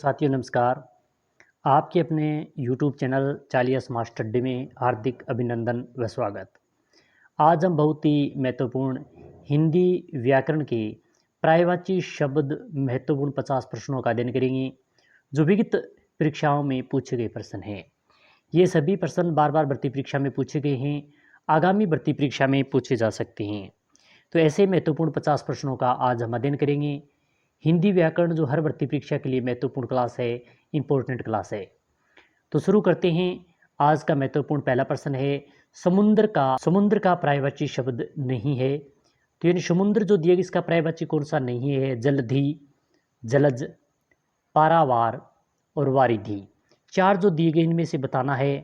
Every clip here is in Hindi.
साथियों नमस्कार। आपके अपने YouTube चैनल चालियास मास्टर डे में हार्दिक अभिनंदन व स्वागत। आज हम बहुत ही महत्वपूर्ण हिंदी व्याकरण के पर्यायवाची शब्द महत्वपूर्ण 50 प्रश्नों का अध्ययन करेंगे जो विगत परीक्षाओं में पूछे गए प्रश्न हैं। ये सभी प्रश्न बार बार भर्ती परीक्षा में पूछे गए हैं, आगामी भर्ती परीक्षा में पूछे जा सकते हैं। तो ऐसे महत्वपूर्ण 50 प्रश्नों का आज हम अध्ययन करेंगे। हिंदी व्याकरण जो हर भर्ती परीक्षा के लिए महत्वपूर्ण क्लास है, इम्पोर्टेंट क्लास है। तो शुरू करते हैं। आज का महत्वपूर्ण पहला प्रश्न है, समुद्र का पर्यायवाची शब्द नहीं है। तो यानी समुद्र जो दिया गया इसका पर्यायवाची कौन सा नहीं है? जलधि, जलज, पारावार और वारिधि। चार जो दिए गए इनमें से बताना है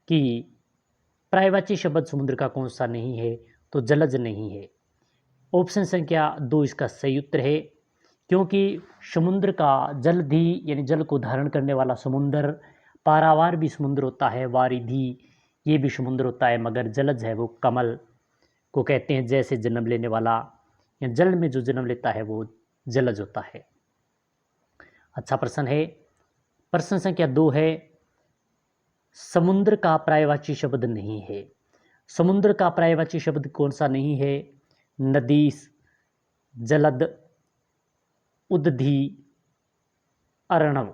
कि पर्यायवाची शब्द समुद्र का कौन सा नहीं है। तो जलज नहीं है। ऑप्शन संख्या 2 इसका सही उत्तर है, क्योंकि समुद्र का जलधि यानी जल को धारण करने वाला समुद्र, पारावार भी समुद्र होता है, वारिधि ये भी समुद्र होता है, मगर जलज है वो कमल को कहते हैं, जैसे जन्म लेने वाला या जल में जो जन्म लेता है वो जलज होता है। अच्छा प्रश्न है। प्रश्न संख्या 2 है, समुद्र का पर्यायवाची शब्द नहीं है। समुद्र का पर्यायवाची शब्द कौन सा नहीं है? नदीस, जलद, उदधि, अर्णव।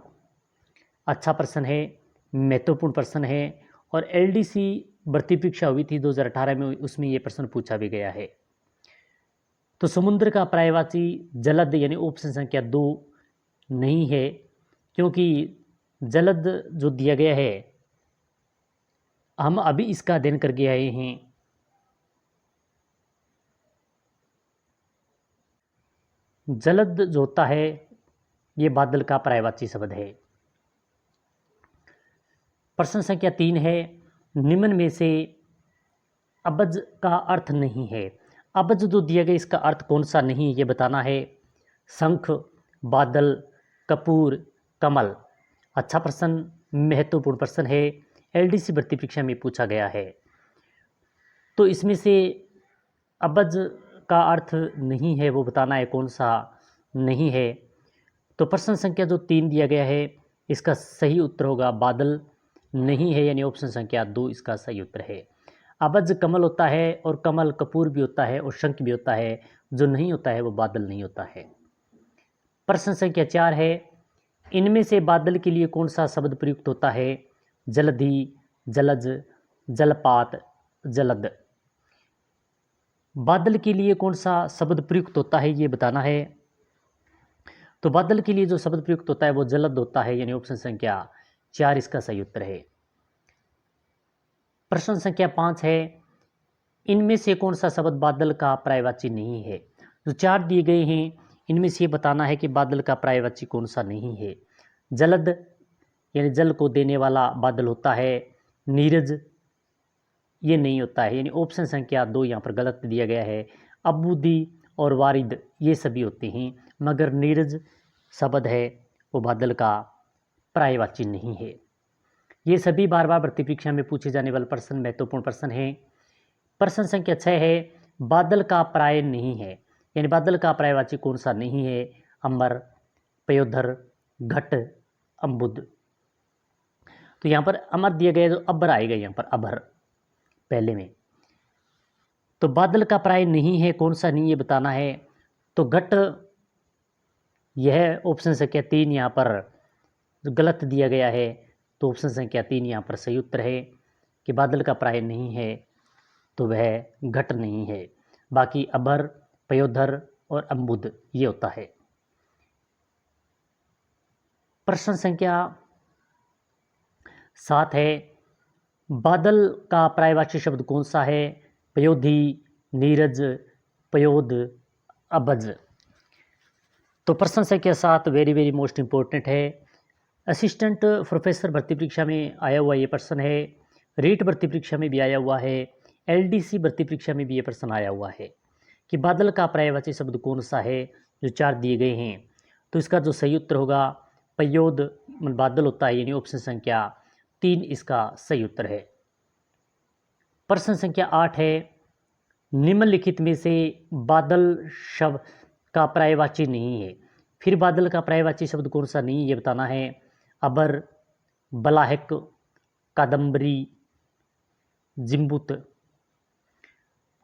अच्छा प्रश्न है, महत्वपूर्ण प्रश्न है और एलडीसी भर्ती परीक्षा हुई थी 2018 में, उसमें ये प्रश्न पूछा भी गया है। तो समुद्र का पर्यायवाची जलद यानी ऑप्शन संख्या 2 नहीं है, क्योंकि जलद जो दिया गया है हम अभी इसका अध्ययन करके आए हैं। जलद जो होता है ये बादल का पर्यायवाची शब्द है। प्रश्न संख्या 3 है, निम्न में से अबज का अर्थ नहीं है। अबज जो दिया गया इसका अर्थ कौन सा नहीं ये बताना है। शंख, बादल, कपूर, कमल। अच्छा प्रश्न, महत्वपूर्ण प्रश्न है, एलडीसी भर्ती परीक्षा में पूछा गया है। तो इसमें से अबज का अर्थ नहीं है वो बताना है कौन सा नहीं है। तो प्रश्न संख्या जो 3 दिया गया है इसका सही उत्तर होगा बादल नहीं है, यानी ऑप्शन संख्या 2 इसका सही उत्तर है। अबज कमल होता है और कमल कपूर भी होता है और शंख भी होता है, जो नहीं होता है वो बादल नहीं होता है। प्रश्न संख्या 4 है, इनमें से बादल के लिए कौन सा शब्द प्रयुक्त होता है? जलधि, जलज, जलपात, जलद। बादल के लिए कौन सा शब्द प्रयुक्त होता है ये बताना है। तो बादल के लिए जो शब्द प्रयुक्त होता है वो जलद होता है, यानी ऑप्शन संख्या 4 इसका सही उत्तर है। प्रश्न संख्या 5 है, इनमें से कौन सा शब्द बादल का पर्यायवाची नहीं है? जो 4 दिए गए हैं इनमें से ये बताना है कि बादल का पर्यायवाची कौन सा नहीं है। जलद यानी जल को देने वाला बादल होता है। नीरज ये नहीं होता है, यानी ऑप्शन संख्या 2 यहाँ पर गलत दिया गया है। अबूदी और वारिद ये सभी होते हैं, मगर नीरज शब्द है वो बादल का पर्यायवाची नहीं है। ये सभी बार बार भर्ती परीक्षा में पूछे जाने वाले प्रश्न महत्वपूर्ण प्रश्न हैं। प्रश्न संख्या 6 है, बादल का पर्याय नहीं है, यानी बादल का पर्यायवाची कौन सा नहीं है? अंबर, पयोधर, घट, अम्बुद। तो यहाँ पर अमर दिया गया तो अबर आएगा, यहाँ पर अभर पहले में। तो बादल का पर्याय नहीं है, कौन सा नहीं ये बताना है। तो घट यह ऑप्शन संख्या 3 यहाँ पर जो गलत दिया गया है, तो ऑप्शन संख्या 3 यहाँ पर सही उत्तर है कि बादल का पर्याय नहीं है तो वह घट नहीं है। बाकी अभर, पयोधर और अम्बुद ये होता है। प्रश्न संख्या 7 है, बादल का पर्यायवाची शब्द कौन सा है? पयोधि, नीरज, पयोध, अबज। तो प्रश्न संख्या 7 वेरी वेरी मोस्ट इम्पोर्टेंट है। असिस्टेंट प्रोफेसर भर्ती परीक्षा में आया हुआ ये प्रश्न है, रीट भर्ती परीक्षा में भी आया हुआ है, एलडीसी भर्ती परीक्षा में भी ये प्रश्न आया हुआ है कि बादल का पर्यायवाची शब्द कौन सा है। जो 4 दिए गए हैं तो इसका जो सही उत्तर होगा पयोध बादल होता है, यानी ऑप्शन संख्या 3 इसका सही उत्तर है। प्रश्न संख्या 8 है, निम्नलिखित में से बादल शब्द का पर्यायवाची नहीं है। फिर बादल का पर्यायवाची शब्द कौन सा नहीं ये बताना है। अबर, बलाहक, कादम्बरी, जिम्बुत।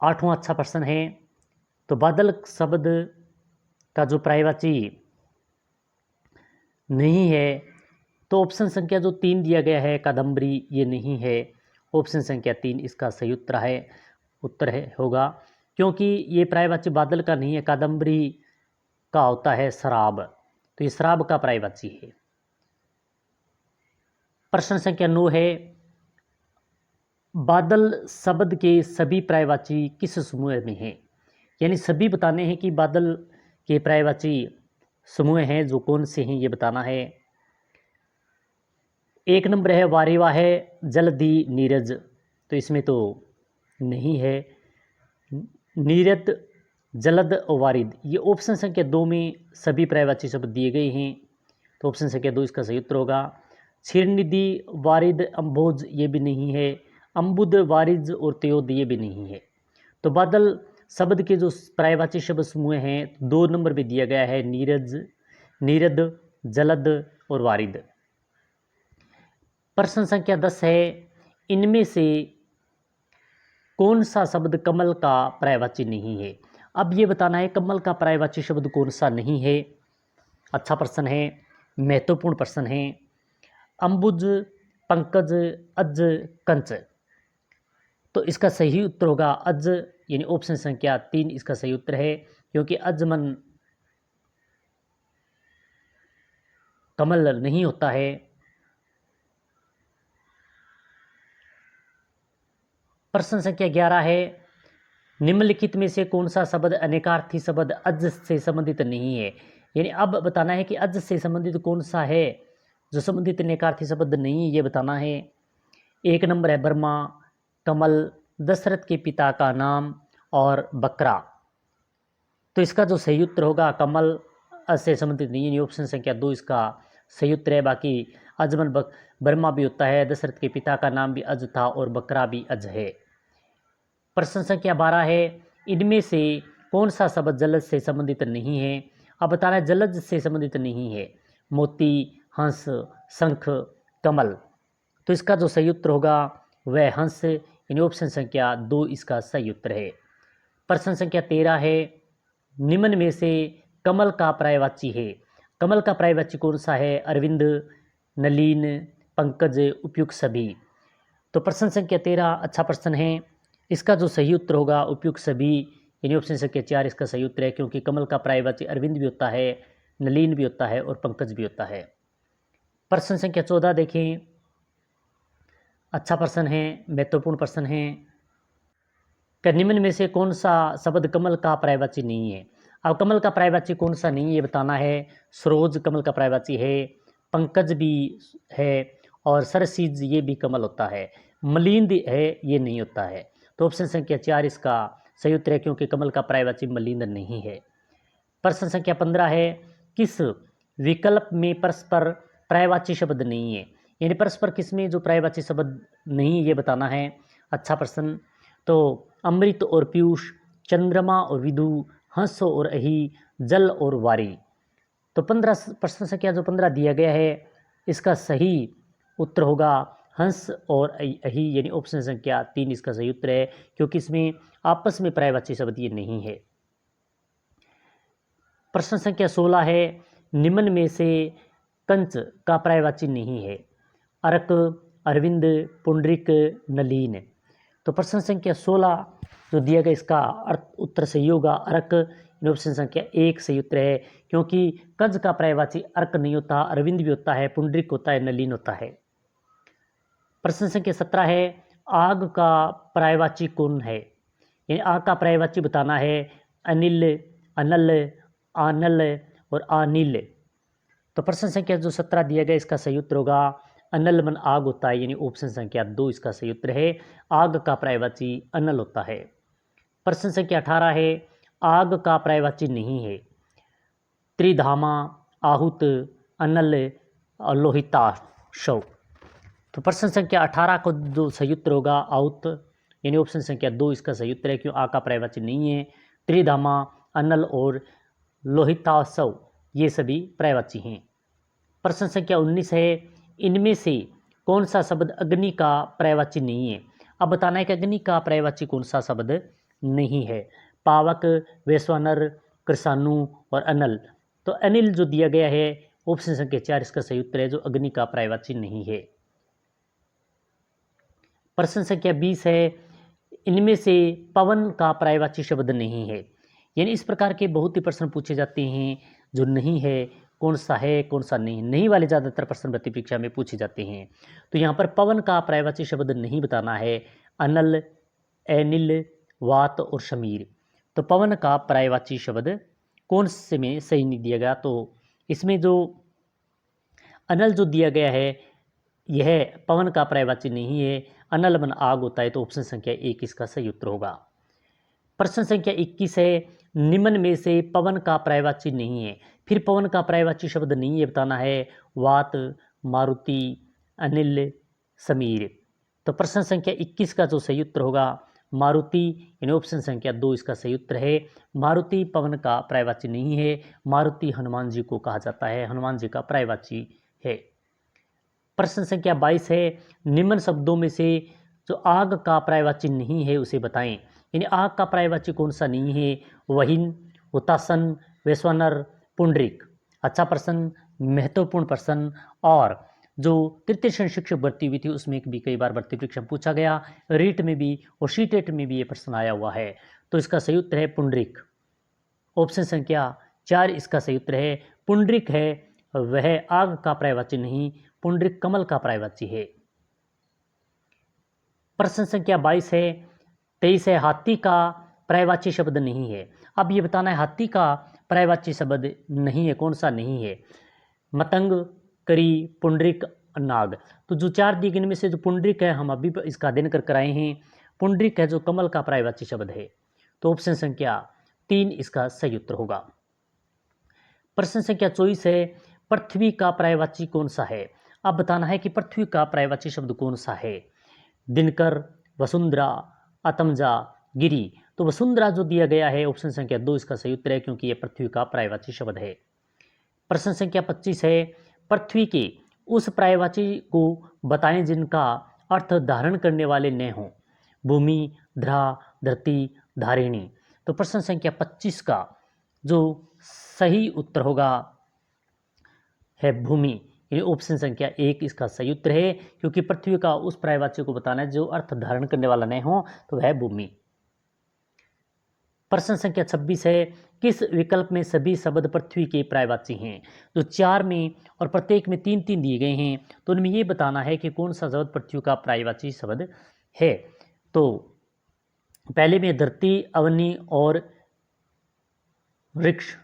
आठवां अच्छा प्रश्न है, तो बादल शब्द का जो पर्यायवाची नहीं है, तो ऑप्शन संख्या जो 3 दिया गया है कादम्बरी, ये नहीं है। ऑप्शन संख्या 3 इसका सही उत्तर है होगा, क्योंकि ये पर्यायवाची बादल का नहीं है, कादम्बरी का होता है शराब, तो ये शराब का पर्यायवाची है। प्रश्न संख्या 9 है, बादल शब्द के सभी पर्यायवाची किस समूह में हैं? यानी सभी बताने हैं कि बादल के पर्यायवाची समूह हैं, जो कौन से हैं ये बताना है। एक नंबर है वारिवा है, जल्दी, नीरज, तो इसमें तो नहीं है। नीरद, जलद और वारिद, ये ऑप्शन संख्या 2 में सभी पर्यायवाची शब्द दिए गए हैं, तो ऑप्शन संख्या 2 इसका सही उत्तर होगा। क्षीरनिधि, वारिद, अम्भोज, ये भी नहीं है। अम्बुद, वारिज और त्योद, ये भी नहीं है। तो बादल शब्द के जो पर्यायवाची शब्द समूह हैं, 2 नंबर पे दिया गया है, नीरद, जलद और वारिद। प्रश्न संख्या 10 है, इनमें से कौन सा शब्द कमल का पर्यायवाची नहीं है? अब ये बताना है कमल का पर्यायवाची शब्द कौन सा नहीं है। अच्छा प्रश्न है, महत्वपूर्ण प्रश्न है। अम्बुज, पंकज, अज, कंच, तो इसका सही उत्तर होगा अज, यानी ऑप्शन संख्या 3 इसका सही उत्तर है, क्योंकि अजमन कमल नहीं होता है। प्रश्न संख्या 11 है, निम्नलिखित में से कौन सा शब्द अनेकार्थी शब्द अज से संबंधित नहीं है? यानी अब बताना है कि अज से संबंधित कौन सा है जो संबंधित अनेकार्थी शब्द नहीं है, ये बताना है। एक नंबर है बर्मा, कमल, दशरथ के पिता का नाम और बकरा, तो इसका जो सही उत्तर होगा कमल अज से संबंधित नहीं है, ऑप्शन संख्या 2 इसका सही उत्तर है। बाकी अजमल बर्मा भी होता है, दशरथ के पिता का नाम भी अज था और बकरा भी अज है। प्रश्न संख्या 12 है, इनमें से कौन सा शब्द जलज से संबंधित नहीं है? अब बताना है जलज से संबंधित नहीं है। मोती, हंस, शंख, कमल, तो इसका जो सही उत्तर होगा वह हंस, यानी ऑप्शन संख्या 2 इसका सही उत्तर है। प्रश्न संख्या 13 है, निम्न में से कमल का पर्यायवाची है। कमल का पर्यायवाची कौन सा है? अरविंद, नलीन, पंकज, उपयुक्त सभी। तो प्रश्न संख्या 13 अच्छा प्रश्न है, इसका जो सही उत्तर होगा उपयुक्त सभी, यानी ऑप्शन संख्या 4 इसका सही उत्तर है, क्योंकि कमल का पर्यायवाची अरविंद भी होता है, नलीन भी होता है और पंकज भी होता है। प्रश्न संख्या 14 देखें, अच्छा प्रश्न है, महत्वपूर्ण प्रश्न है। निम्न में से कौन सा शब्द कमल का पर्यायवाची नहीं है? अब कमल का पर्यायवाची कौन सा नहीं है ये बताना है। सरोज कमल का पर्यायवाची है, पंकज भी है और सरसीज ये भी कमल होता है, मलिंद है ये नहीं होता है। तो ऑप्शन संख्या 4 इसका सही उत्तर है, क्योंकि कमल का पर्यायवाची मलिंद नहीं है। प्रश्न संख्या 15 है, किस विकल्प में परस्पर पर्यायवाची शब्द नहीं है? यानी परस्पर किस में जो पर्यायवाची शब्द नहीं है ये बताना है। अच्छा प्रश्न, तो अमृत और पीयूष, चंद्रमा और विदु, हंस और अहि, जल और वारी। तो 15 प्रश्न संख्या जो 15 दिया गया है इसका सही उत्तर होगा हंस और अहि, यानी ऑप्शन संख्या 3 इसका सही उत्तर है, क्योंकि इसमें आपस में पर्यायवाची शब्द ये नहीं है। प्रश्न संख्या 16 है, निम्न में से कंच का पर्यायवाची नहीं है? अर्क, अरविंद, पुंडरिक, नलीन। तो प्रश्न संख्या 16 जो दिया गया इसका उत्तर सही होगा अर्क, ऑप्शन संख्या 1 सही उत्तर है, क्योंकि कंच का पर्यायवाची अर्क नहीं होता, अरविंद भी होता है, पुंडरिक होता है, नलीन होता है। प्रश्न संख्या 17 है, आग का पर्यायवाची कौन है? यानी आग का पर्यायवाची बताना है। अनिल, अनल, आनल और अनिल। तो प्रश्न संख्या जो 17 दिया गया इसका सही उत्तर होगा अनल मन आग होता है, यानी ऑप्शन संख्या 2 इसका सही उत्तर है। आग का पर्यायवाची अनल होता है। प्रश्न संख्या 18 है, आग का पर्यायवाची नहीं है। त्रिधामा, आहुत, अनल और लोहिता शव। तो प्रश्न संख्या 18 को जो सही उत्तर होगा आहुत, यानी ऑप्शन संख्या 2 इसका सही उत्तर है, क्यों आग का पर्यायवाची नहीं है। त्रिधामा, अनल और लोहितासव ये सभी पर्यायवाची हैं। प्रश्न संख्या 19 है, इनमें से कौन सा शब्द अग्नि का पर्यायवाची नहीं है। अब बताना है कि अग्नि का पर्यायवाची कौन सा शब्द नहीं है। पावक, वैश्वानर, कृषाणु और अनल। तो अनिल जो दिया गया है ऑप्शन संख्या 4 इसका सही उत्तर है, जो अग्नि का पर्यायवाची नहीं है। प्रश्न संख्या 20 है, इनमें से पवन का पर्यायवाची शब्द नहीं है। यानी इस प्रकार के बहुत ही प्रश्न पूछे जाते हैं जो नहीं है कौन सा है कौन सा नहीं। नहीं वाले ज़्यादातर प्रश्न भर्ती परीक्षा में पूछे जाते हैं। तो यहाँ पर पवन का पर्यायवाची शब्द नहीं बताना है। अनल, एनिल, वात और शमीर। तो पवन का पर्यायवाची शब्द कौन से में सही नहीं दिया गया। तो इसमें जो अनल जो दिया गया है यह पवन का पर्यायवाची नहीं है। अनल मन आग होता है, तो ऑप्शन संख्या 1 इसका सही उत्तर होगा। प्रश्न संख्या 21 है, निम्न में से पवन का पर्यायवाची नहीं है। फिर पवन का पर्यायवाची शब्द नहीं है बताना है। वात, मारुति, अनिल, समीर। तो प्रश्न संख्या 21 का जो सही उत्तर होगा मारुति, यानी ऑप्शन संख्या 2 इसका सही उत्तर है। मारुति पवन का पर्यायवाची नहीं है। मारुति हनुमान जी को कहा जाता है, हनुमान जी का पर्यायवाची है। प्रश्न संख्या 22 है, निम्न शब्दों में से जो आग का पर्यायवाची नहीं है उसे बताएं। यानी आग का पर्यायवाची कौन सा नहीं है। वहीन, हुतासन, वैश्वानर, पुंडरीक। अच्छा प्रश्न, महत्वपूर्ण प्रश्न। और जो तृतीय श्रेणी शिक्षक भर्ती हुई थी उसमें भी कई बार भर्ती परीक्षा में पूछा गया, रीट में भी और सीटेट में भी ये प्रश्न आया हुआ है। तो इसका सही उत्तर है पुंडरीक। ऑप्शन संख्या 4 इसका सही उत्तर है। पुंडरीक है वह आग का पर्यायवाची नहीं, पुंडरीक कमल का पर्यायवाची है। प्रश्न संख्या 23 है, हाथी का पर्यायवाची शब्द नहीं है। अब ये बताना है हाथी का पर्यायवाची शब्द नहीं है, कौन सा नहीं है। मतंग, करी, पुंडरीक, नाग। तो जो 4 दिए गए इनमें से जो पुंडरीक है हम अभी इसका अध्ययन कर आए हैं। पुंडरीक है जो कमल का पर्यायवाची शब्द है। तो ऑप्शन संख्या 3 इसका सही उत्तर होगा। प्रश्न संख्या 24 है, पृथ्वी का पर्यायवाची कौन सा है। अब बताना है कि पृथ्वी का पर्यायवाची शब्द कौन सा है। दिनकर, वसुंधरा, अतमजा, गिरी। तो वसुंधरा जो दिया गया है ऑप्शन संख्या 2 इसका सही उत्तर है, क्योंकि यह पृथ्वी का पर्यायवाची शब्द है। प्रश्न संख्या 25 है, पृथ्वी के उस पर्यायवाची को बताएं जिनका अर्थ धारण करने वाले न हों। भूमि, धरा, धरती, धारिणी। तो प्रश्न संख्या 25 का जो सही उत्तर होगा है भूमि, यानी ऑप्शन संख्या 1 इसका सही उत्तर है, क्योंकि पृथ्वी का उस पर्यायवाची को बताना है जो अर्थ धारण करने वाला न हो, तो वह भूमि। प्रश्न संख्या 26 है, किस विकल्प में सभी शब्द पृथ्वी के पर्यायवाची हैं। जो 4 में और प्रत्येक में 3-3 दिए गए हैं, तो उनमें ये बताना है कि कौन सा शब्द पृथ्वी का पर्यायवाची शब्द है। तो पहले में धरती, अवनी और वृक्ष।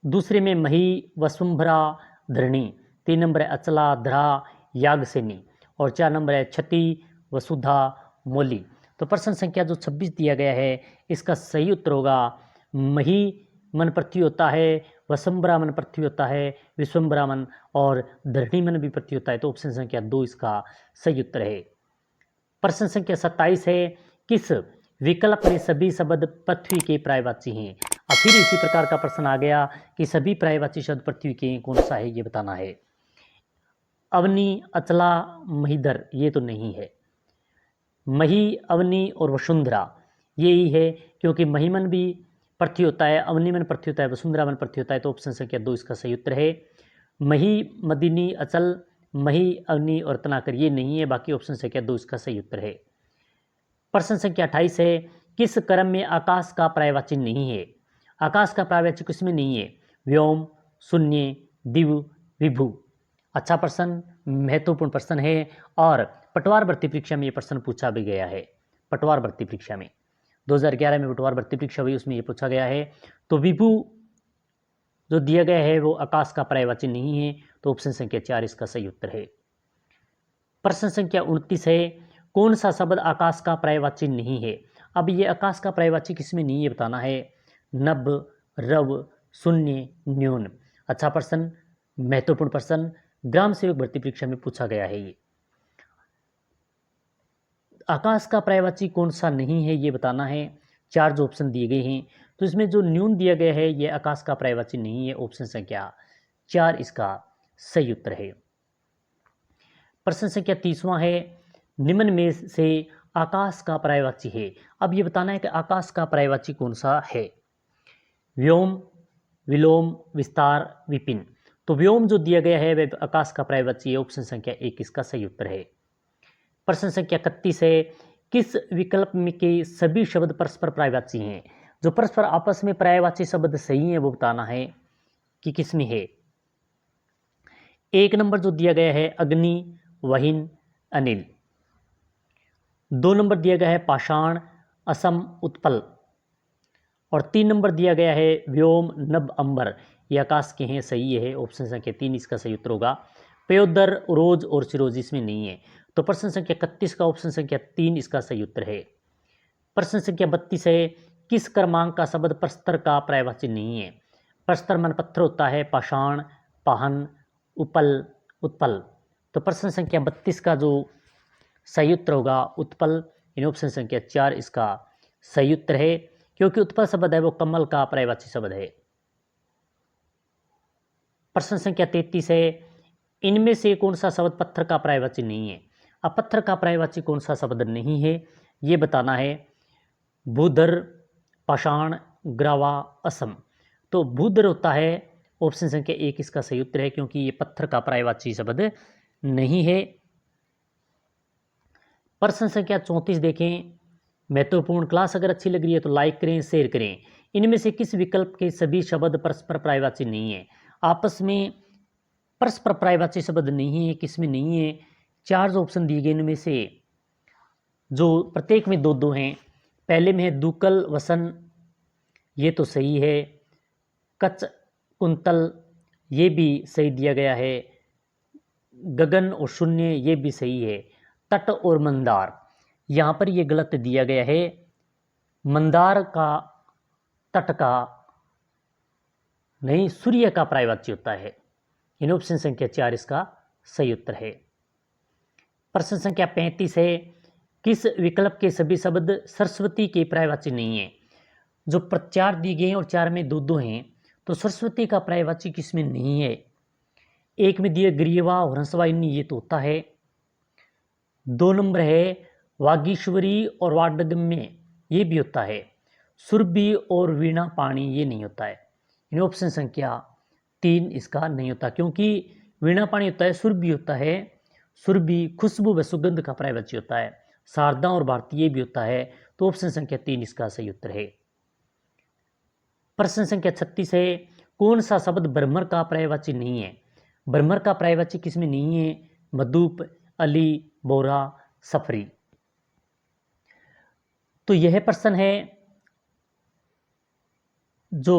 दूसरे में मही, वसुंभरा, धरणी। 3 नंबर है अचला, धरा, यागसेनी। और 4 नंबर है क्षति, वसुधा, मोली। तो प्रश्न संख्या जो 26 दिया गया है इसका सही उत्तर होगा मही मन पृथ्वी होता है, वसुंभरा मन पृथ्वी होता है, विश्वम्भरा मन और धरणी मन भी पृथ्वी होता है। तो ऑप्शन संख्या 2 इसका सही उत्तर है। प्रश्न संख्या 27 है, किस विकल्प में सभी शब्द पृथ्वी के पर्यायवाची हैं। अब फिर इसी प्रकार का प्रश्न आ गया कि सभी पर्यायवाची शब्द पृथ्वी के कौन सा है, ये बताना है। अवनी, अचला, महीधर ये तो नहीं है। मही, अवनी और वसुंधरा यही है, क्योंकि महिमन भी पृथ्वी होता है, अवनी मन पृथ्वी होता है, वसुंधरा मन पृथ्वी होता है। तो ऑप्शन संख्या 2 इसका सही उत्तर है। मही, मदिनी, अचल, मही, अवनी और तनाकर ये नहीं है, बाकी ऑप्शन संख्या 2 इसका सही उत्तर है। प्रश्न संख्या 28 है, किस क्रम में आकाश का पर्यायवाची नहीं है। आकाश का पर्यायवाची किसमें नहीं है। व्योम, शून्य, दिव, विभु। अच्छा प्रश्न, महत्वपूर्ण प्रश्न है और पटवार भर्ती परीक्षा में ये प्रश्न पूछा भी गया है। पटवार भर्ती परीक्षा में 2011 में पटवार भर्ती परीक्षा हुई, उसमें ये पूछा गया है। तो विभु जो दिया गया है वो आकाश का पर्यायवाची नहीं है, तो ऑप्शन संख्या 4 इसका सही उत्तर है। प्रश्न संख्या 29 है, कौन सा शब्द आकाश का पर्यायवाची नहीं है। अब ये आकाश का पर्यायवाची किसमें नहीं है बताना है। नभ, रव, शून्य, न्यून। अच्छा प्रश्न, महत्वपूर्ण प्रश्न, ग्राम सेवक भर्ती परीक्षा में पूछा गया है। ये आकाश का पर्यायवाची कौन सा नहीं है ये बताना है। 4 जो ऑप्शन दिए गए हैं, तो इसमें जो न्यून दिया गया है ये आकाश का पर्यायवाची नहीं है। ऑप्शन संख्या 4 इसका सही उत्तर है। प्रश्न संख्या 30वां है, निम्न में से आकाश का पर्यायवाची है। अब ये बताना है कि आकाश का पर्यायवाची कौन सा है। व्योम, विलोम, विस्तार, विपिन। तो व्योम जो दिया गया है वह आकाश का पर्यायवाची है। ऑप्शन संख्या 1 इसका सही उत्तर है। प्रश्न संख्या 31 है, किस विकल्प में के सभी शब्द परस्पर पर्यायवाची हैं। जो परस्पर आपस में पर्यायवाची शब्द सही है वो बताना है कि किसमें है। 1 नंबर जो दिया गया है अग्नि, वहिन, अनिल। 2 नंबर दिया गया है पाषाण, असम, उत्पल। और 3 नंबर दिया गया है व्योम, नभ, अंबर। ये आकाश के हैं, सही है। ऑप्शन संख्या 3 इसका सही उत्तर होगा। पयोदर, रोज और सिरोज इसमें नहीं है। तो प्रश्न संख्या 31 का ऑप्शन संख्या 3 इसका सही उत्तर है। प्रश्न संख्या 32 है, किस क्रमांक का शब्द प्रस्तर का पर्यायवाची नहीं है। प्रस्तर मन पत्थर होता है, पाषाण, पाहन, उपल, उत्पल। तो प्रश्न संख्या 32 का जो सही उत्तर होगा उत्पल, यानी ऑप्शन संख्या 4 इसका सही उत्तर है, क्योंकि उत्पल शब्द है वो कमल का पर्यायवाची शब्द है। प्रश्न संख्या 33 है, इनमें से कौन सा शब्द पत्थर का पर्यायवाची नहीं है। अब पत्थर का पर्यायवाची कौन सा शब्द नहीं है ये बताना है। भूधर, पाषाण, ग्रावा, असम। तो भूधर होता है, ऑप्शन संख्या 1 इसका सही उत्तर है, क्योंकि ये पत्थर का पर्यायवाची शब्द नहीं है। प्रश्न संख्या 34 देखें, महत्वपूर्ण। क्लास अगर अच्छी लग रही है तो लाइक करें, शेयर करें। इनमें से किस विकल्प के सभी शब्द परस्पर पर्यायवाची नहीं है। आपस में परस्पर पर्यायवाची शब्द नहीं है, किसमें नहीं है। 4 जो ऑप्शन दिए गए इनमें से जो प्रत्येक में 2-2 हैं। पहले में है दूकल, वसन, ये तो सही है। कच, कुंतल, ये भी सही दिया गया है। गगन और शून्य, ये भी सही है। तट और मंदार, यहाँ पर ये गलत दिया गया है। मंदार का तट का नहीं, सूर्य का पर्यायवाची होता है। इन ऑप्शन संख्या 4 इसका सही उत्तर है। प्रश्न संख्या 35 है, किस विकल्प के सभी शब्द सरस्वती के पर्यायवाची नहीं है। जो 4 दिए गए हैं और 4 में 2-2 हैं, तो सरस्वती का पर्यायवाची किसमें नहीं है। 1 में दिए ग्रीवा और हंसवाहिनी, ये तो होता है। 2 नंबर है वागीश्वरी और वाडगम्य, ये भी होता है। सुरभि और वीणा पाणी, ये नहीं होता है। इन ऑप्शन संख्या 3 इसका नहीं होता, क्योंकि वीणा पाणी होता है, सुरभि होता है। सुरभि खुशबू व सुगंध का पर्यायवाची होता है। शारदा और भारतीय भी होता है। तो ऑप्शन संख्या 3 इसका सही उत्तर है। प्रश्न संख्या 36 है, कौन सा शब्द भ्रमर का पर्यायवाची नहीं है। भ्रमर का पर्यायवाची किसमें नहीं है। मधुप, अली, बोरा, सफरी। तो यह प्रश्न है जो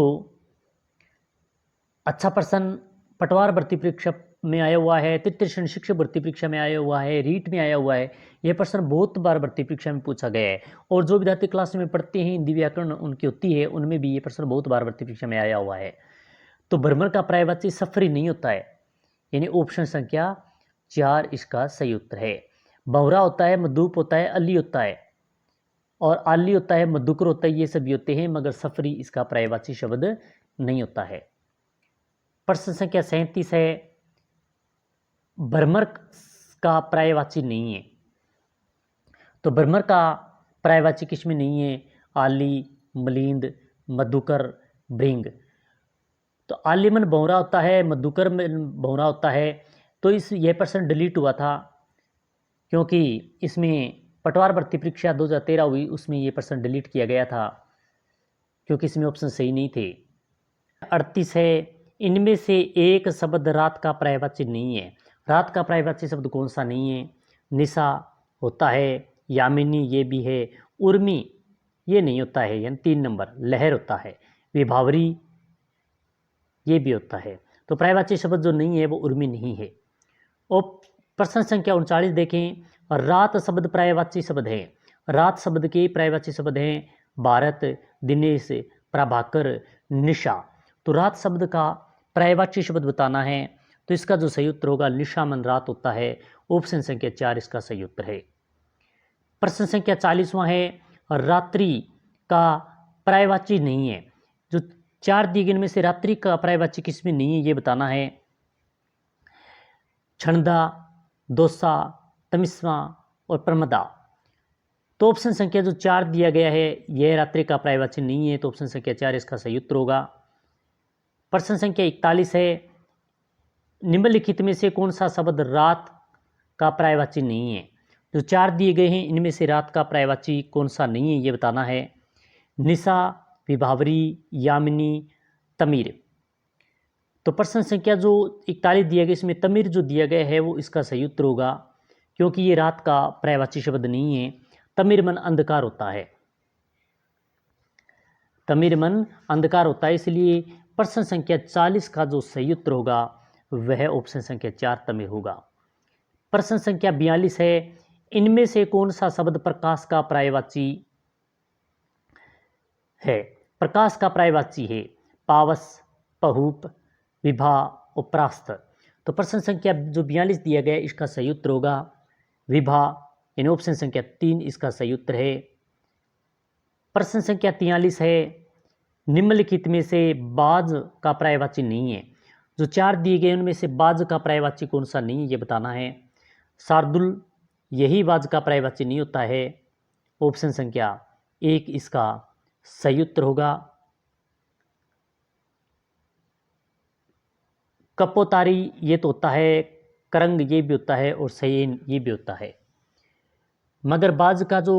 अच्छा प्रश्न पटवार भर्ती परीक्षा में आया हुआ है, तृतीय श्रेणी शिक्षक भर्ती परीक्षा में आया हुआ है, रीट में आया हुआ है। यह प्रश्न बहुत बार भर्ती परीक्षा में पूछा गया है। और जो विद्यार्थी क्लास में पढ़ते हैं, हिंदी व्याकरण उनकी होती है, उनमें भी ये प्रश्न बहुत बार भर्ती परीक्षा में आया हुआ है। तो भ्रमर का पर्यायवाची सफरी नहीं होता है, यानी ऑप्शन संख्या 4 इसका सही उत्तर है। बहुरा होता है, मधुप होता है, अली होता है, और आली होता है, मधुकर होता है, ये सभी होते हैं, मगर सफरी इसका पर्यायवाची शब्द नहीं होता है। प्रश्न संख्या 37 है, भ्रमर का पर्यायवाची नहीं है। तो भ्रमर का पर्यायवाची किसमें नहीं है। आली, मलिंद, मधुकर, भृंग। तो आली मन बहुरा होता है, मधुकर में बहुरा होता है। तो यह प्रश्न डिलीट हुआ था, क्योंकि इसमें पटवार भर्ती परीक्षा 2013 हुई, उसमें ये प्रश्न डिलीट किया गया था, क्योंकि इसमें ऑप्शन सही नहीं थे। 38 है, इनमें से एक शब्द रात का पर्यायवाची नहीं है। रात का पर्यायवाची शब्द कौन सा नहीं है। निशा होता है, यामिनी ये भी है, उर्मी ये नहीं होता है, यानी 3 नंबर। लहर होता है, विभावरी ये भी होता है। तो पर्यायवाची शब्द जो नहीं है वो उर्मी नहीं है। और प्रश्न संख्या 39 देखें, रात शब्द पर्यायवाची शब्द है। रात शब्द के पर्यायवाची शब्द हैं भारत, दिनेश, प्रभाकर, निशा। तो रात शब्द का पर्यायवाची शब्द बताना है, तो इसका जो सही उत्तर होगा निशा मन रात होता है। ऑप्शन संख्या 4 इसका सही उत्तर है। प्रश्न संख्या 40वां है, रात्रि का पर्यायवाची नहीं है। जो 4 दिए गए इनमें से रात्रि का पर्यायवाची किसमें नहीं है ये बताना है। क्षणदा, दोसा, तमिस्वा और प्रमदा। तो ऑप्शन संख्या जो 4 दिया गया है यह रात्रि का पर्यायवाची नहीं है, तो ऑप्शन संख्या 4 इसका सही उत्तर होगा। प्रश्न संख्या 41 है, निम्नलिखित में से कौन सा शब्द रात का पर्यायवाची नहीं है। जो 4 दिए गए हैं इनमें से रात का पर्यायवाची कौन सा नहीं है ये बताना है। निशा, विभावरी, यामिनी, तमिर। तो प्रश्न संख्या जो 41 दिया गया इसमें तमिर जो दिया गया है वो इसका सही उत्तर होगा, क्योंकि ये रात का पर्यायवाची शब्द नहीं है। तमिर मन अंधकार होता है, तमिर मन अंधकार होता है, इसलिए प्रश्न संख्या 40 का जो सही उत्तर होगा वह ऑप्शन संख्या 4 तमिर होगा। प्रश्न संख्या 42 है, इनमें से कौन सा शब्द प्रकाश का पर्यायवाची है। प्रकाश का पर्यायवाची है पावस, पहूप, विभा और प्रास्त। तो प्रश्न संख्या जो 42 दिया गया इसका सही उत्तर होगा विभा, यानी ऑप्शन संख्या 3 इसका सही उत्तर है। प्रश्न संख्या 43 है, निम्नलिखित में से बाज का पर्यायवाची नहीं है। जो 4 दिए गए उनमें से बाज का पर्यायवाची कौन सा नहीं है ये बताना है। शार्दुल, यही बाज का पर्यायवाची नहीं होता है, ऑप्शन संख्या 1 इसका सही उत्तर होगा। कपोतारी ये तो होता है, करंग ये भी होता है और सयेन ये भी होता है, मगर बाज का जो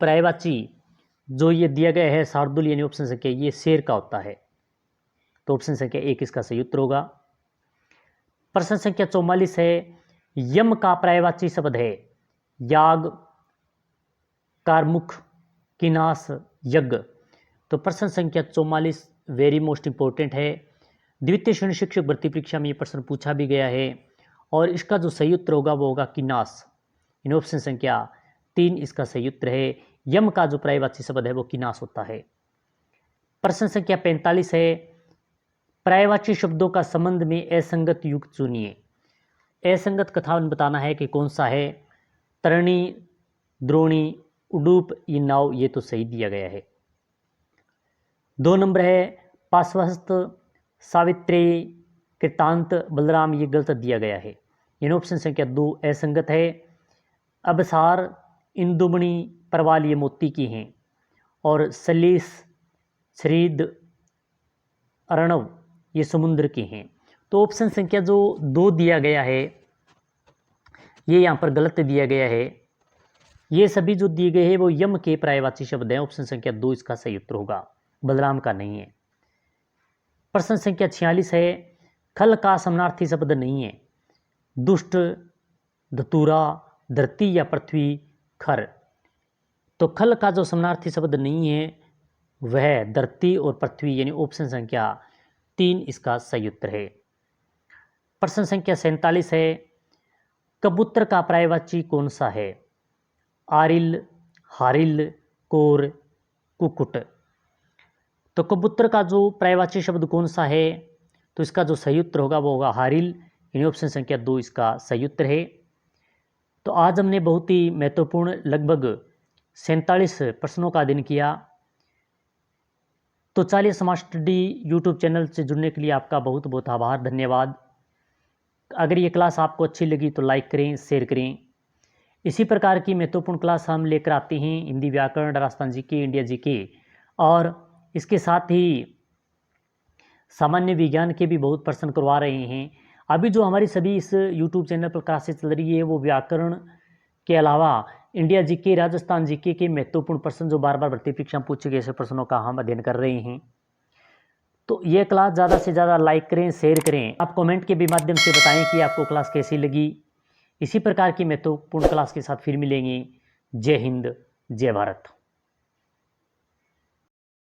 पर्यायवाची जो ये दिया गया है शार्दुल यानी ऑप्शन संख्या ये शेर का होता है, तो ऑप्शन संख्या 1 इसका सही उत्तर होगा। प्रश्न संख्या 44 है, यम का पर्यायवाची शब्द है याग, कारमुख, किनास, यज्ञ। तो प्रश्न संख्या 44 वेरी मोस्ट इंपॉर्टेंट है, द्वितीय श्रेणी शिक्षक भर्ती परीक्षा में ये प्रश्न पूछा भी गया है और इसका जो सही उत्तर होगा वो होगा किनास, इन ऑप्शन संख्या 3 इसका सही उत्तर है। यम का जो पर्यायवाची शब्द है वो किनास होता है। प्रश्न संख्या 45 है, पर्यायवाची शब्दों का संबंध में असंगत युक्त चुनिए। असंगत कथन बताना है कि कौन सा है। तरणी, द्रोणी, उडूप, ये नाव ये तो सही दिया गया है। 2 नंबर है पार्श्वस्थ, सावित्री, कृतांत, बलराम, ये गलत दिया गया है, इन ऑप्शन संख्या 2 असंगत है। अबसार, इंदुमणि, परवाल ये मोती की हैं और सलीस, श्रीद, अर्णव ये समुद्र के हैं। तो ऑप्शन संख्या जो 2 दिया गया है ये यहाँ पर गलत दिया गया है। ये सभी जो दिए गए हैं वो यम के पर्यायवाची शब्द हैं, ऑप्शन संख्या 2 इसका सही उत्तर होगा, बलराम का नहीं है। प्रश्न संख्या 46 है, खल का समानार्थी शब्द नहीं है। दुष्ट, धतूरा, धरती या पृथ्वी, खर। तो खल का जो समानार्थी शब्द नहीं है वह धरती और पृथ्वी, यानी ऑप्शन संख्या 3 इसका सही उत्तर है। प्रश्न संख्या 47 है, कबूतर का पर्यायवाची कौन सा है। आरिल, हारिल, कोर, कुकुट। तो कबूतर का जो पर्यायवाची शब्द कौन सा है, तो इसका जो सही उत्तर होगा वो होगा हारिल, यानी ऑप्शन संख्या 2 इसका सही उत्तर है। तो आज हमने बहुत ही महत्वपूर्ण लगभग 47 प्रश्नों का अध्ययन किया। तो चलिए समाज स्टडी यूट्यूब चैनल से जुड़ने के लिए आपका बहुत बहुत आभार, धन्यवाद। अगर ये क्लास आपको अच्छी लगी तो लाइक करें, शेयर करें। इसी प्रकार की महत्वपूर्ण क्लास हम लेकर आते हैं, हिंदी व्याकरण, राजस्थान जीके, इंडिया जीके और इसके साथ ही सामान्य विज्ञान के भी बहुत प्रश्न करवा रहे हैं। अभी जो हमारी सभी इस यूट्यूब चैनल पर क्लासेस चल रही है वो व्याकरण के अलावा इंडिया जीके, राजस्थान जीके के महत्वपूर्ण प्रश्न जो बार बार भर्ती परीक्षा में पूछे गए ऐसे प्रश्नों का हम अध्ययन कर रहे हैं। तो ये क्लास ज़्यादा से ज़्यादा लाइक करें, शेयर करें। आप कमेंट के भी माध्यम से बताएं कि आपको क्लास कैसी लगी। इसी प्रकार की महत्वपूर्ण क्लास के साथ फिर मिलेंगे। जय हिंद, जय भारत।